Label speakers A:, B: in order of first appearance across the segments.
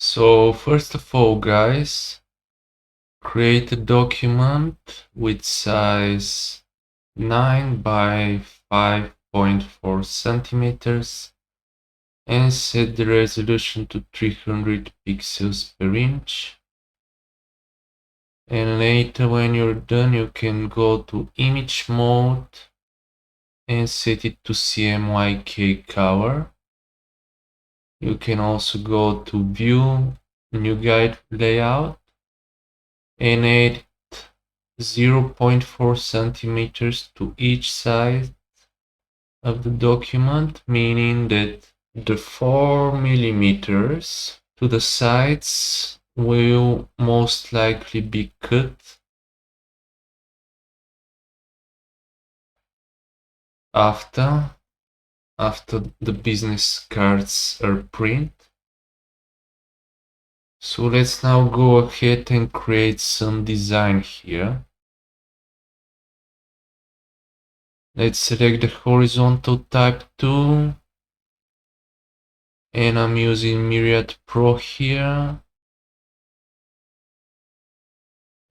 A: So first of all, guys, create a document with size 9 by 5.4 centimeters and set the resolution to 300 pixels per inch. And later when you're done, you can go to image mode and set it to CMYK cover. You can also go to view, new guide layout, and add 0.4 centimeters to each side of the document, meaning that the 4 millimeters to the sides will most likely be cut after the business cards are printed. So let's now go ahead and create some design here. Let's select the horizontal type tool, and I'm using Myriad Pro here.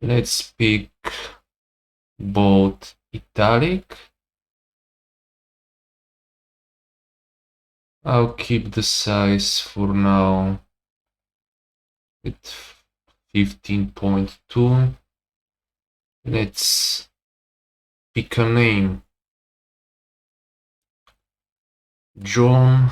A: Let's pick bold italic. I'll keep the size for now at 15.2. Let's pick a name. John.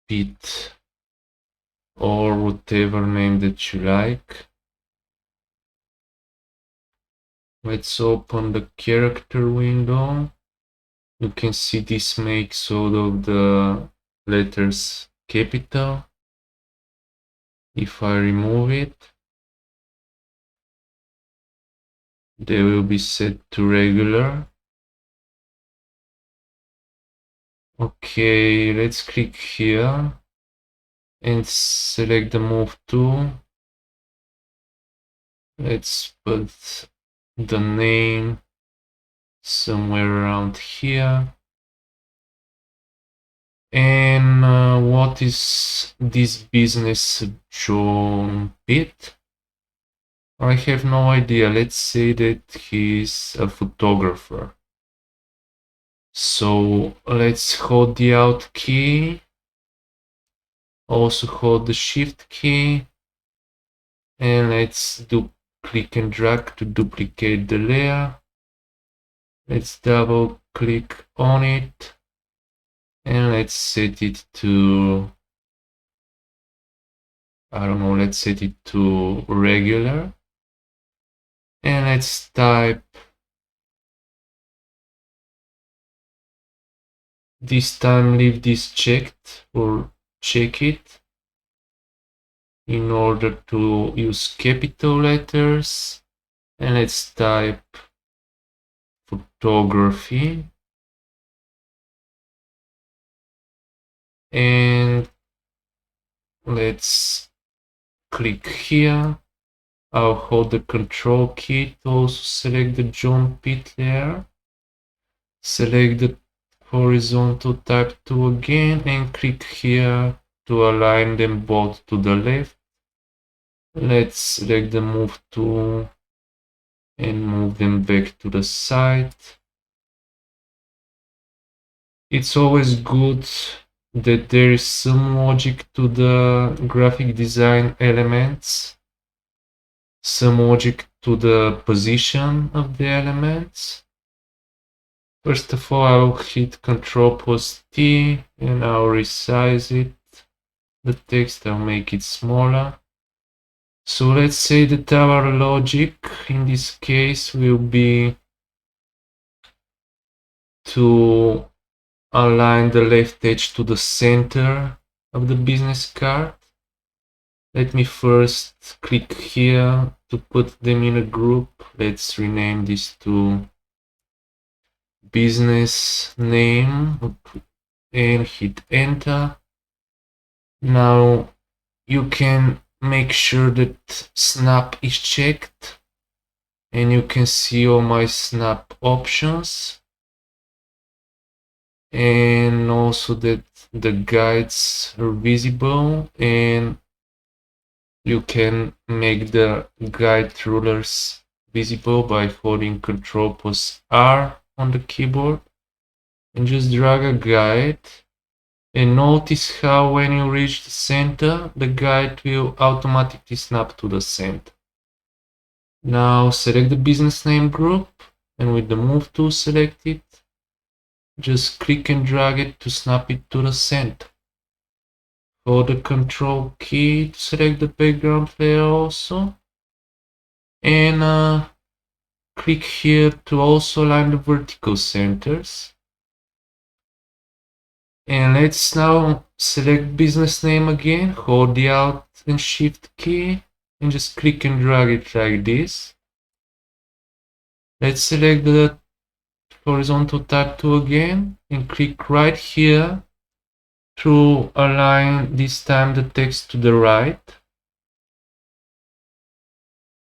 A: Pitt, or whatever name that you like. Let's open the character window. You can see this makes all of the letters capital. If I remove it, they will be set to regular. Okay, let's click here and select the move tool. Let's put the name somewhere around here. And what is this business John Pitt? I have no idea. Let's say that he's a photographer. So let's hold the Alt key, also hold the Shift key, and let's do click and drag to duplicate the layer. Let's double click on it, and let's set it to, I don't know, let's set it to regular. And let's type, this time leave this checked or check it in order to use capital letters. And let's type photography. And let's click here. I'll hold the control key to also select the John Pitt layer. Select the horizontal type tool again and click here to align them both to the left. Let's select the move tool and move them back to the side. It's always good that there is some logic to the graphic design elements, some logic to the position of the elements. First of all, I'll hit Ctrl plus T and I'll resize it. The text, I'll make it smaller. So let's say that our logic in this case will be to align the left edge to the center of the business card. Let me first click here to put them in a group. Let's rename this to business name and hit enter. Now you can make sure that snap is checked, and you can see all my snap options, and also that the guides are visible, and you can make the guide rulers visible by holding Ctrl+R on the keyboard and just drag a guide. And notice how when you reach the center, the guide will automatically snap to the center. Now select the business name group, and with the move tool selected, just click and drag it to snap it to the center. Hold the Control key to select the background layer also, and click here to also align the vertical centers. And let's now select business name again, hold the Alt and Shift key, and just click and drag it like this. Let's select the horizontal type tool again and click right here to align this time the text to the right.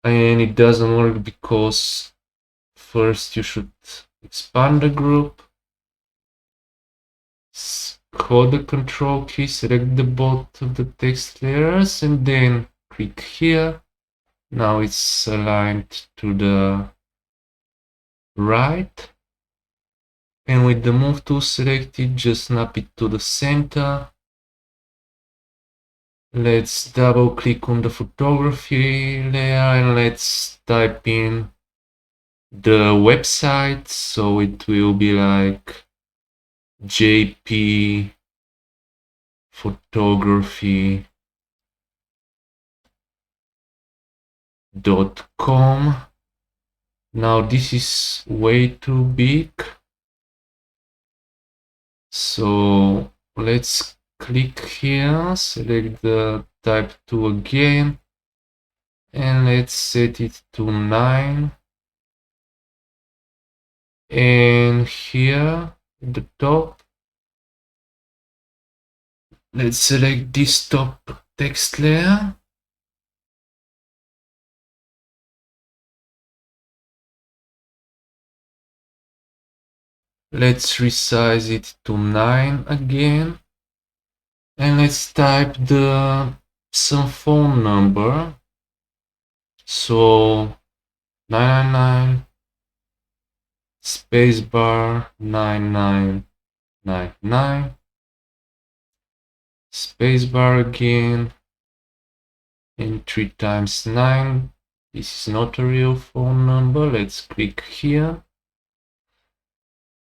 A: And it doesn't work because first you should expand the group, hold the Control key, select the both of the text layers, and then click here. Now it's aligned to the right. And with the move tool selected, just snap it to the center. Let's double click on the photography layer and let's type in the website, so it will be like jpphotography.com. Now this is way too big, so let's click here, select the type tool again, and let's set it to 9. And here at the top, let's select this top text layer. Let's resize it to 9 again. And let's type some phone number. So 999 spacebar 9999 spacebar again, and 3 times 9. This is not a real phone number. Let's click here.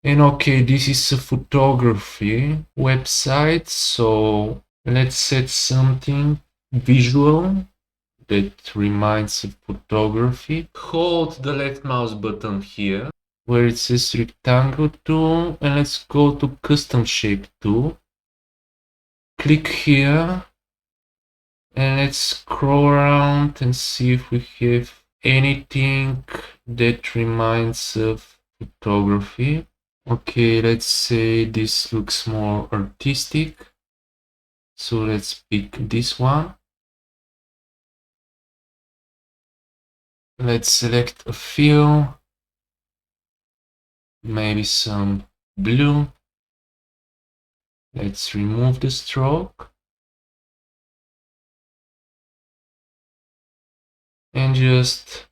A: And okay, this is a photography website, so let's set something visual that reminds of photography. Hold the left mouse button here where it says rectangle tool, and let's go to custom shape tool. Click here and let's scroll around and see if we have anything that reminds of photography. Okay, let's say this looks more artistic, so let's pick this one. Let's select a fill, maybe some blue. Let's remove the stroke and just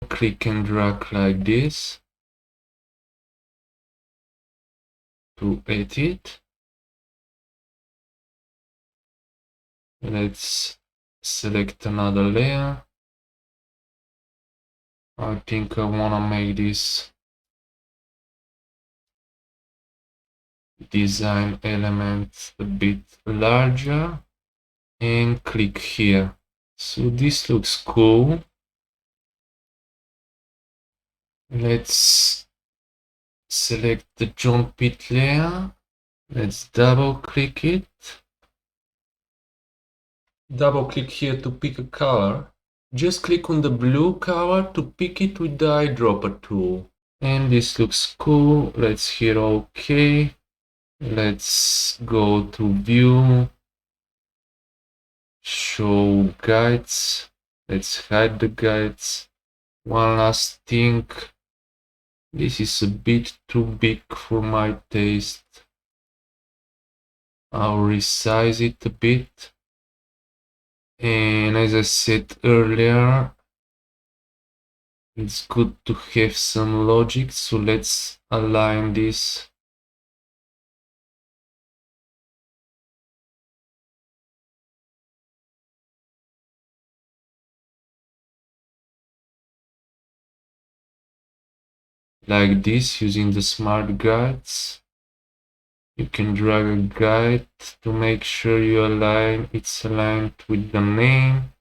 A: click and drag like this to edit. Let's select another layer. I think I want to make this design element a bit larger and click here. So this looks cool. Let's select the John Pitt layer. Let's double click it. Double click here to pick a color. Just click on the blue color to pick it with the eyedropper tool. And this looks cool. Let's hit OK. Let's go to view, show guides. Let's hide the guides. One last thing. This is a bit too big for my taste. I'll resize it a bit. And as I said earlier, it's good to have some logic, so let's align this. Like this, using the smart guides. You can drag a guide to make sure it's aligned with the name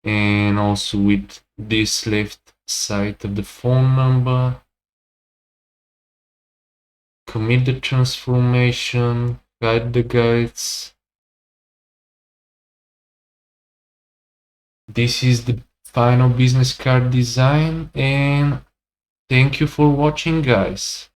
A: and also with this left side of the phone number. Commit the transformation, hide the guides. This is the final business card design, and thank you for watching, guys.